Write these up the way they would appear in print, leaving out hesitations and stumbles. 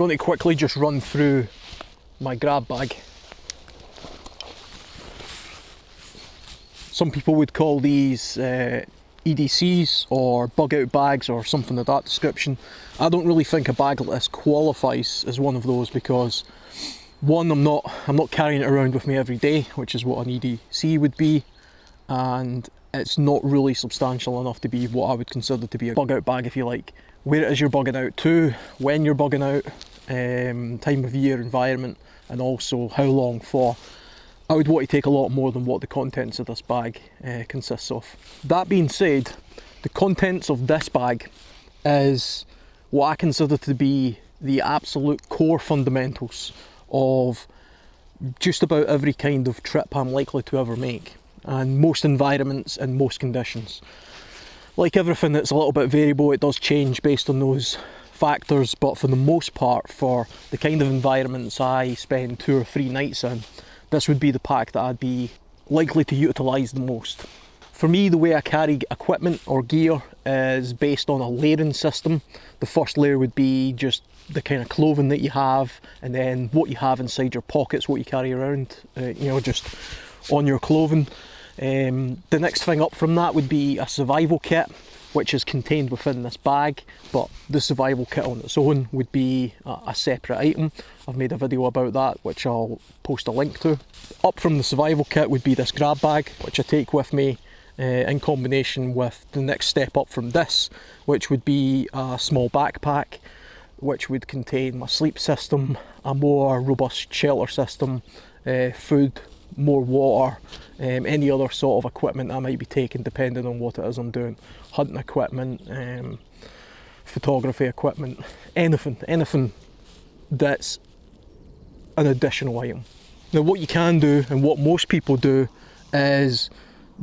going to quickly just run through my grab bag. Some people would call these EDCs or bug out bags or something of that description. I don't really think a bag like this qualifies as one of those because one, I'm not carrying it around with me every day, which is what an EDC would be, and it's not really substantial enough to be what I would consider to be a bug out bag, if you like. Where it is you're bugging out to, when you're bugging out, time of year, environment, and also how long for. I would want to take a lot more than what the contents of this bag consists of. That being said, the contents of this bag is what I consider to be the absolute core fundamentals of just about every kind of trip I'm likely to ever make, and most environments and most conditions. Like everything that's a little bit variable, it does change based on those factors, but for the most part, for the kind of environments I spend 2 or 3 nights in, this would be the pack that I'd be likely to utilise the most. For me, the way I carry equipment or gear is based on a layering system. The first layer would be just the kind of clothing that you have, and then what you have inside your pockets, what you carry around, just on your clothing. The next thing up from that would be a survival kit, which is contained within this bag, but the survival kit on its own would be a separate item. I've made a video about that, which I'll post a link to. Up from the survival kit would be this grab bag, which I take with me in combination with the next step up from this, which would be a small backpack, which would contain my sleep system, a more robust shelter system, food, more water, any other sort of equipment I might be taking depending on what it is I'm doing. Hunting equipment, photography equipment, anything that's an additional item. Now what you can do, and what most people do, is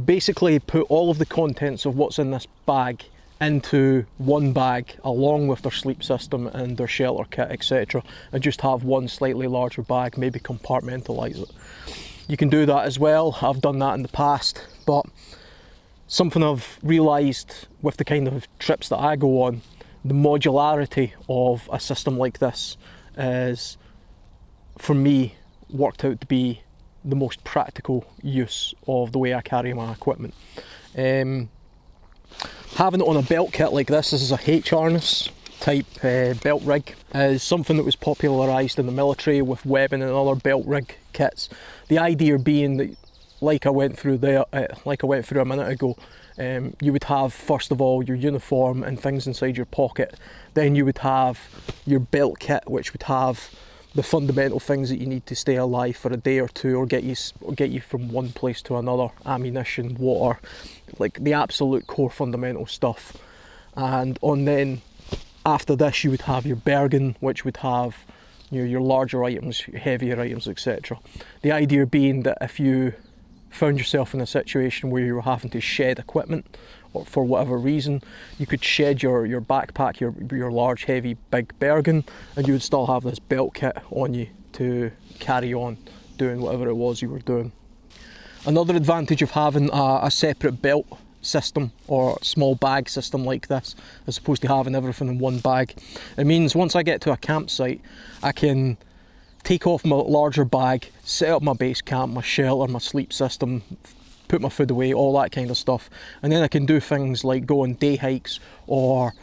basically put all of the contents of what's in this bag into one bag along with their sleep system and their shelter kit, etc., and just have one slightly larger bag, maybe compartmentalise it. You can do that as well. I've done that in the past, but something I've realised with the kind of trips that I go on, the modularity of a system like this is, for me, worked out to be the most practical use of the way I carry my equipment. Having it on a belt kit like this is a H-harness type belt rig, is something that was popularised in the military with webbing and other belt rig kits. The idea being that, like I went through a minute ago, you would have first of all your uniform and things inside your pocket, then you would have your belt kit, which would have the fundamental things that you need to stay alive for a day or two, or get you from one place to another: ammunition, water, like the absolute core fundamental stuff. And then after this you would have your Bergen, which would have your larger items, your heavier items, etc. The idea being that if you found yourself in a situation where you were having to shed equipment, or for whatever reason, you could shed your backpack, your large, heavy, big Bergen, and you would still have this belt kit on you to carry on doing whatever it was you were doing. Another advantage of having a separate belt system or small bag system like this, as opposed to having everything in one bag, it means once I get to a campsite, I can take off my larger bag, set up my base camp, my shelter, my sleep system, put my food away, all that kind of stuff, and then I can do things like go on day hikes or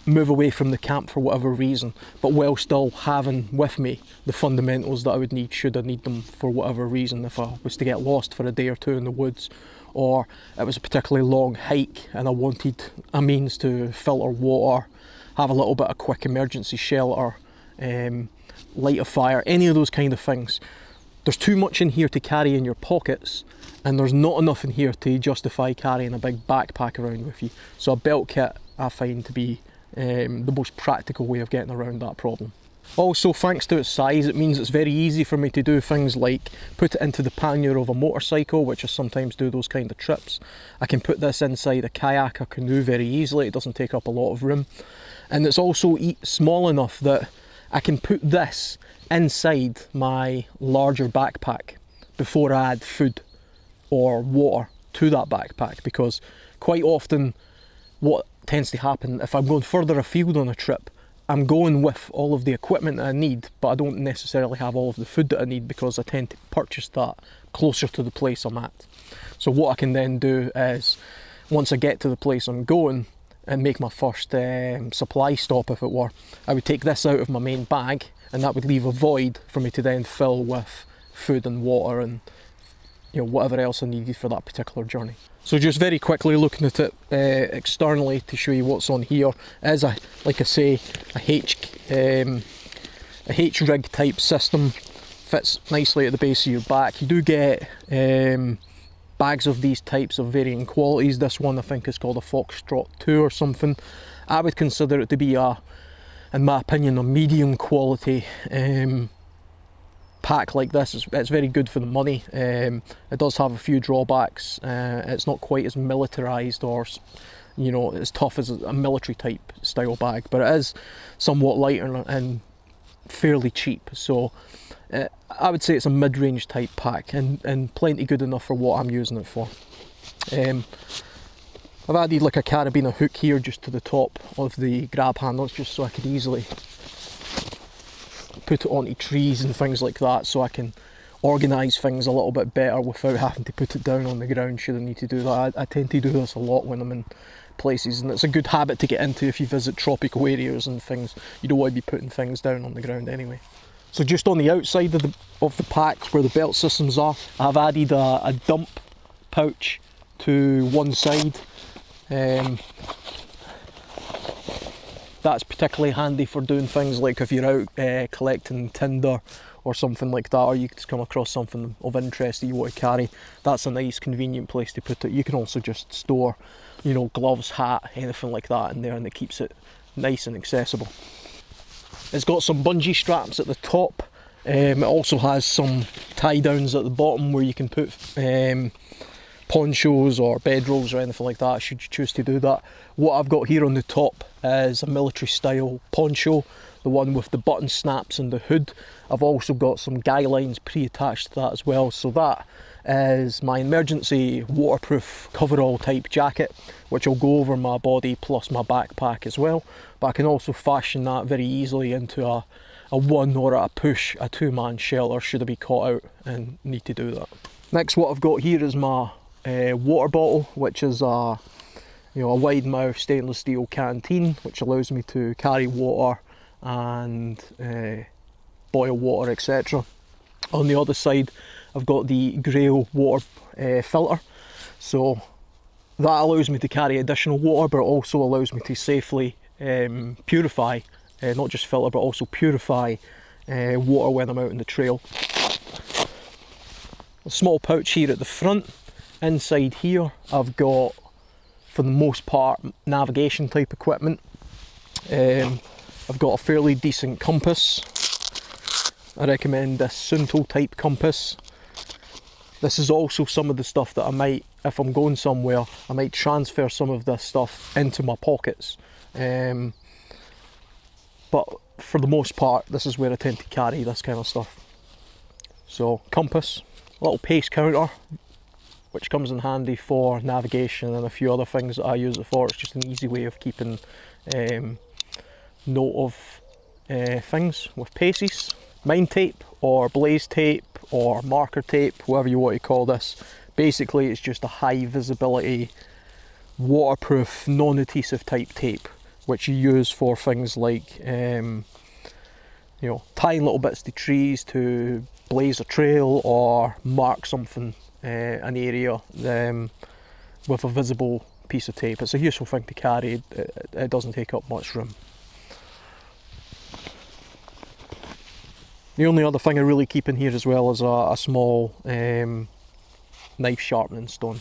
move away from the camp for whatever reason, but while still having with me the fundamentals that I would need should I need them for whatever reason. If I was to get lost for a day or two in the woods, or it was a particularly long hike and I wanted a means to filter water, have a little bit of quick emergency shelter, light a fire, any of those kind of things. There's too much in here to carry in your pockets, and there's not enough in here to justify carrying a big backpack around with you. So a belt kit I find to be the most practical way of getting around that problem. Also, thanks to its size, it means it's very easy for me to do things like put it into the pannier of a motorcycle, which I sometimes do those kind of trips. I can put this inside a kayak or canoe very easily, it doesn't take up a lot of room. And it's also small enough that I can put this inside my larger backpack before I add food or water to that backpack, because quite often what tends to happen if I'm going further afield on a trip, I'm going with all of the equipment that I need, but I don't necessarily have all of the food that I need because I tend to purchase that closer to the place I'm at. So what I can then do is, once I get to the place I'm going and make my first supply stop, if it were, I would take this out of my main bag, and that would leave a void for me to then fill with food and water and, you know, whatever else I needed for that particular journey. So just very quickly looking at it externally to show you what's on here is, like I say, a H-rig type system. Fits nicely at the base of your back. You do get bags of these types of varying qualities. This one I think is called a Foxtrot 2 or something. I would consider it to be in my opinion, a medium quality pack like this. It's very good for the money. It does have a few drawbacks. It's not quite as militarized or, you know, as tough as a military type style bag, but it is somewhat lighter and fairly cheap. So I would say it's a mid-range type pack and plenty good enough for what I'm using it for. I've added like a carabiner hook here just to the top of the grab handles, just so I could easily put it onto trees and things like that, so I can organise things a little bit better without having to put it down on the ground should I need to do that. I tend to do this a lot when I'm in places, and it's a good habit to get into if you visit tropical areas and things. You don't want to be putting things down on the ground anyway. So just on the outside of the pack where the belt systems are, I've added a dump pouch to one side. That's particularly handy for doing things like if you're out collecting tinder or something like that, or you just come across something of interest that you want to carry. That's a nice convenient place to put it. You can also just store, you know, gloves, hat, anything like that in there, and it keeps it nice and accessible. It's got some bungee straps at the top. It also has some tie downs at the bottom where you can put ponchos or bedrolls or anything like that should you choose to do that. What I've got here on the top is a military style poncho, the one with the button snaps and the hood. I've also got some guy lines pre-attached to that as well, so that is my emergency waterproof coverall type jacket, which will go over my body plus my backpack as well, but I can also fashion that very easily into a one, or at a push, a two-man shelter should I be caught out and need to do that. Next, what I've got here is my water bottle, which is a wide mouth stainless steel canteen, which allows me to carry water and boil water, etc. On the other side I've got the Grail water filter, so that allows me to carry additional water, but it also allows me to safely purify, not just filter but also purify water when I'm out on the trail. A small pouch here at the front. Inside here I've got, for the most part, navigation type equipment. I've got a fairly decent compass. I recommend this Sunto type compass. This is also some of the stuff that I might, if I'm going somewhere, I might transfer some of this stuff into my pockets. But for the most part, this is where I tend to carry this kind of stuff. So, compass, a little pace counter, which comes in handy for navigation and a few other things that I use it for. It's just an easy way of keeping note of things with paces. Mine tape or blaze tape or marker tape, whatever you want to call this. Basically it's just a high visibility, waterproof, non-adhesive type tape, which you use for things like tying little bits to trees to blaze a trail or mark something, an area with a visible piece of tape. It's a useful thing to carry. It doesn't take up much room. The only other thing I really keep in here as well is a small knife sharpening stone.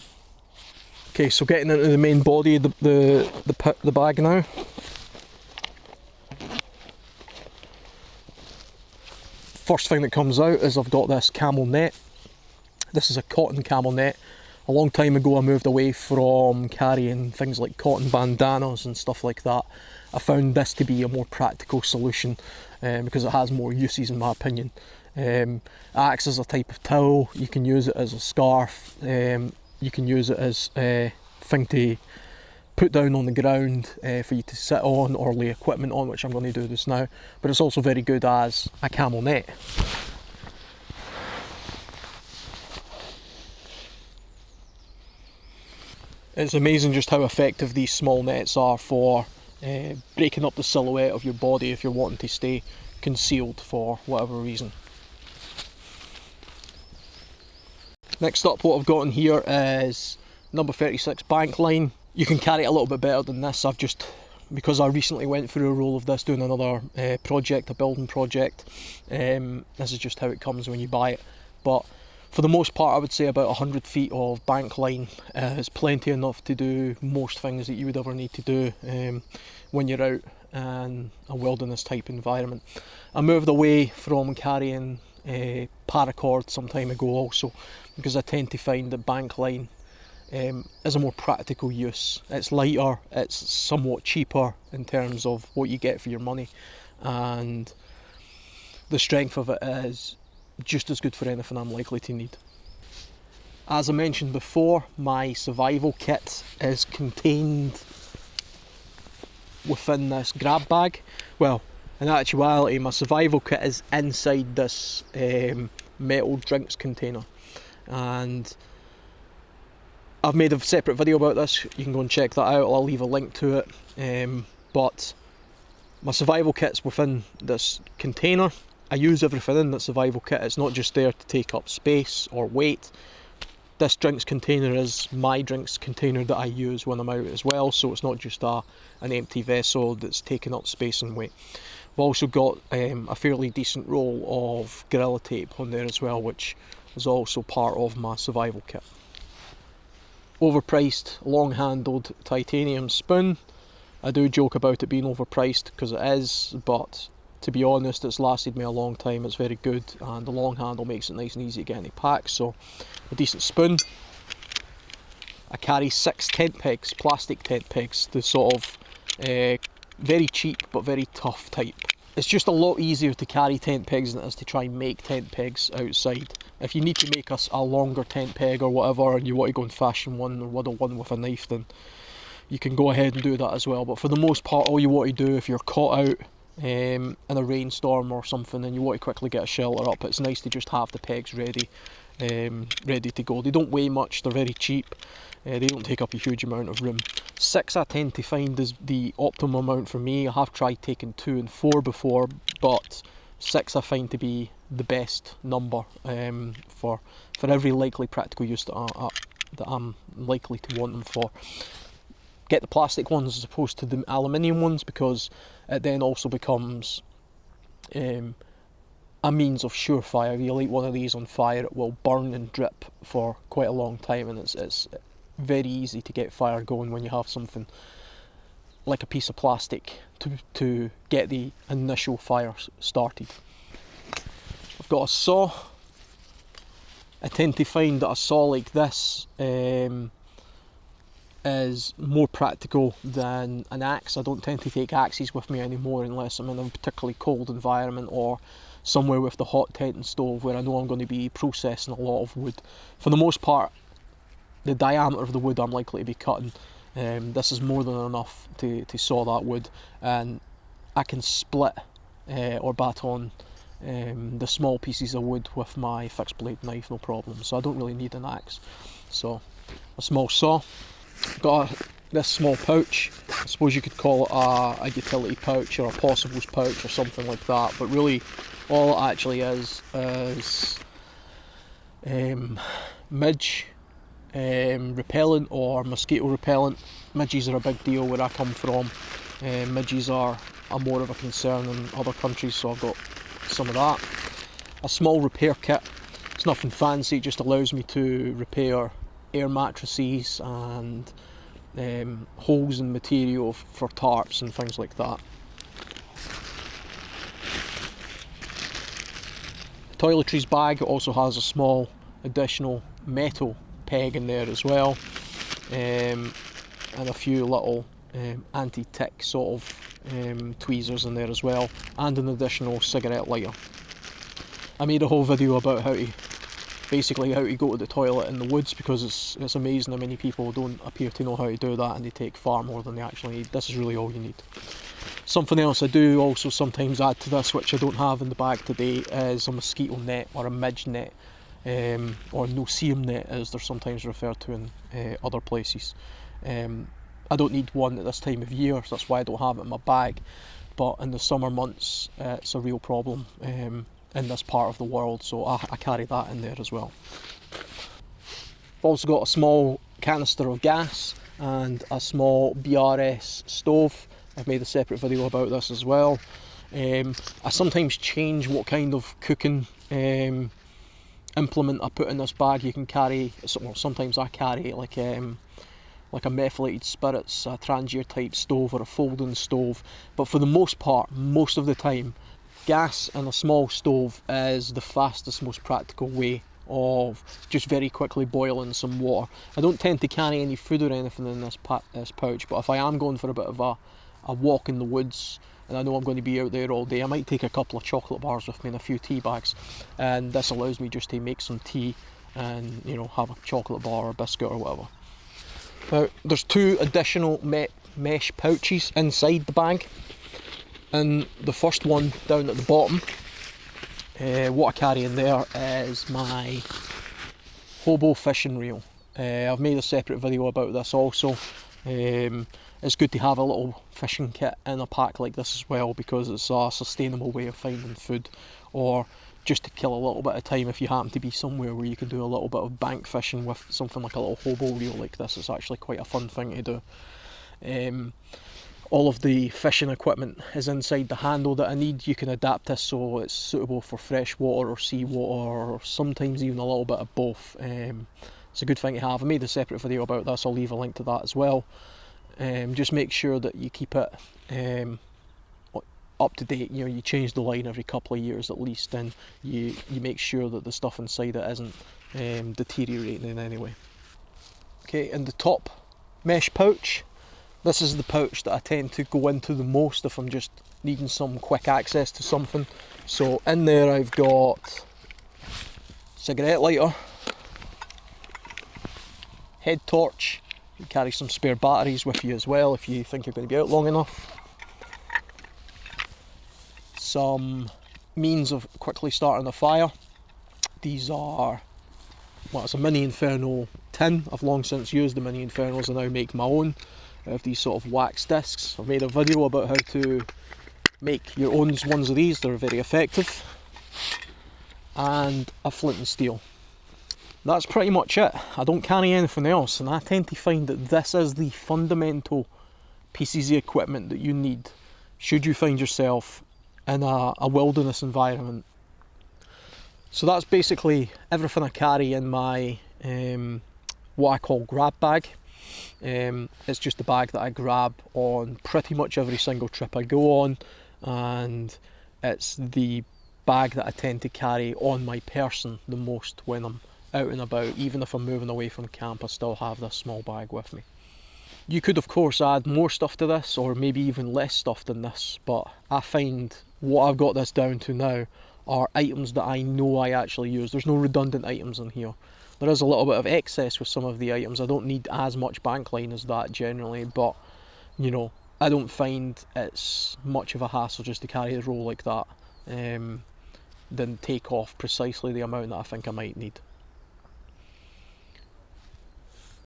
Okay, so getting into the main body of the bag now. First thing that comes out is I've got this camel net. This is a cotton camel net. A long time ago I moved away from carrying things like cotton bandanas and stuff like that. I found this to be a more practical solution because it has more uses in my opinion. It acts as a type of towel. You can use it as a scarf. You can use it as a thing to put down on the ground for you to sit on or lay equipment on, which I'm going to do this now, but it's also very good as a camel net. It's amazing just how effective these small nets are for breaking up the silhouette of your body if you're wanting to stay concealed for whatever reason. Next up, what I've got in here is number 36 Bankline. You can carry it a little bit better than this. Because I recently went through a roll of this doing another project, a building project. This is just how it comes when you buy it. But for the most part, I would say about 100 feet of Bankline is plenty enough to do most things that you would ever need to do when you're out in a wilderness type environment. I moved away from carrying paracord some time ago also, because I tend to find that Bankline is a more practical use. It's lighter, it's somewhat cheaper in terms of what you get for your money, and the strength of it is just as good for anything I'm likely to need. As I mentioned before, my survival kit is contained within this grab bag. Well, in actuality, my survival kit is inside this metal drinks container, and I've made a separate video about this. You can go and check that out. I'll leave a link to it. But my survival kit's within this container. I use everything in that survival kit. It's not just there to take up space or weight. This drinks container is my drinks container that I use when I'm out as well, so it's not just an empty vessel that's taking up space and weight. I've also got a fairly decent roll of Gorilla Tape on there as well, which is also part of my survival kit. Overpriced, long-handled titanium spoon. I do joke about it being overpriced because it is, but to be honest, it's lasted me a long time. It's very good, and the long handle makes it nice and easy to get any packs. So a decent spoon. I carry 6 tent pegs, plastic tent pegs, the sort of very cheap but very tough type. It's just a lot easier to carry tent pegs than it is to try and make tent pegs outside. If you need to make a longer tent peg or whatever, and you want to go and fashion one or whittle one with a knife, then you can go ahead and do that as well. But for the most part, all you want to do if you're caught out in a rainstorm or something and you want to quickly get a shelter up, it's nice to just have the pegs ready to go. They don't weigh much, they're very cheap, they don't take up a huge amount of room. 6 I tend to find is the optimum amount for me. I have tried taking 2 and 4 before, but 6 I find to be the best number for every likely practical use that I'm likely to want them for. Get the plastic ones as opposed to the aluminium ones, because it then also becomes a means of surefire. If you light one of these on fire, it will burn and drip for quite a long time, and it's very easy to get fire going when you have something like a piece of plastic to get the initial fire started. I've got a saw. I tend to find that a saw like this is more practical than an axe. I don't tend to take axes with me anymore unless I'm in a particularly cold environment or somewhere with the hot tent and stove where I know I'm going to be processing a lot of wood. For the most part, the diameter of the wood I'm likely to be cutting, this is more than enough to saw that wood, and I can split or baton the small pieces of wood with my fixed blade knife, no problem. So I don't really need an axe. So a small saw. Got this small pouch. I suppose you could call it a utility pouch or a possibles pouch or something like that, but really all it actually is midge repellent or mosquito repellent. Midges are a big deal where I come from. Midges are more of a concern in other countries, so I've got some of that. A small repair kit. It's nothing fancy, it just allows me to repair air mattresses and holes in material for tarps and things like that. The Toiletries bag also has a small additional metal peg in there as well, and a few little anti-tick sort of tweezers in there as well, and an additional cigarette lighter. I made a whole video about how to basically how to go to the toilet in the woods, because it's amazing how many people don't appear to know how to do that and they take far more than they actually need. This is really all you need. Something else I do also sometimes add to this, which I don't have in the bag today, is a mosquito net or a midge net, or no-seam net as they're sometimes referred to in other places. I don't need one at this time of year, so that's why I don't have it in my bag, but in the summer months it's a real problem in this part of the world, so I carry that in there as well. I've also got a small canister of gas and a small BRS stove. I've made a separate video about this as well. I sometimes change what kind of cooking implement I put in this bag. You can carry, well, sometimes I carry like a methylated spirits, a transier type stove or a folding stove, but for the most part, most of the time, gas and a small stove is the fastest, most practical way of just very quickly boiling some water. I don't tend to carry any food or anything in this pouch, but if I am going for a bit of a walk in the woods and I know I'm going to be out there all day, I might take a couple of chocolate bars with me and a few tea bags, and this allows me just to make some tea and, you know, have a chocolate bar or a biscuit or whatever. Now, there's two additional mesh pouches inside the bag, and the first one down at the bottom, what I carry in there is my Hobo fishing reel. I've made a separate video about this also. It's good to have a little fishing kit in a pack like this as well, because it's a sustainable way of finding food, or just to kill a little bit of time if you happen to be somewhere where you can do a little bit of bank fishing with something like a little hobo reel like this. It's actually quite a fun thing to do. All of the fishing equipment is inside the handle that I need. You can adapt this so it's suitable for fresh water or sea water, or sometimes even a little bit of both. It's a good thing to have. I made a separate video about this, I'll leave a link to that as well. Just make sure that you keep it up to date. You know, you change the line every couple of years at least, and you make sure that the stuff inside it isn't deteriorating in any way. Okay, in the top mesh pouch, this is the pouch that I tend to go into the most if I'm just needing some quick access to something. So in there I've got cigarette lighter, head torch. You carry some spare batteries with you as well if you think you're going to be out long enough. Some means of quickly starting a fire. These are, well, it's a mini inferno tin. I've long since used the mini infernos and now make my own of these sort of wax discs. I've made a video about how to make your own ones of these. They're very effective. And a flint and steel. That's pretty much it. I don't carry anything else, and I tend to find that this is the fundamental pieces of equipment that you need should you find yourself in a wilderness environment. So that's basically everything I carry in my what I call grab bag. It's just the bag that I grab on pretty much every single trip I go on, and it's the bag that I tend to carry on my person the most when I'm out and about. Even if I'm moving away from camp, I still have this small bag with me. You could of course add more stuff to this, or maybe even less stuff than this, but I find what I've got this down to now are items that I know I actually use. There's no redundant items in here. There is a little bit of excess with some of the items. I don't need as much Bankline as that generally, but you know, I don't find it's much of a hassle just to carry a roll like that, then take off precisely the amount that I think I might need.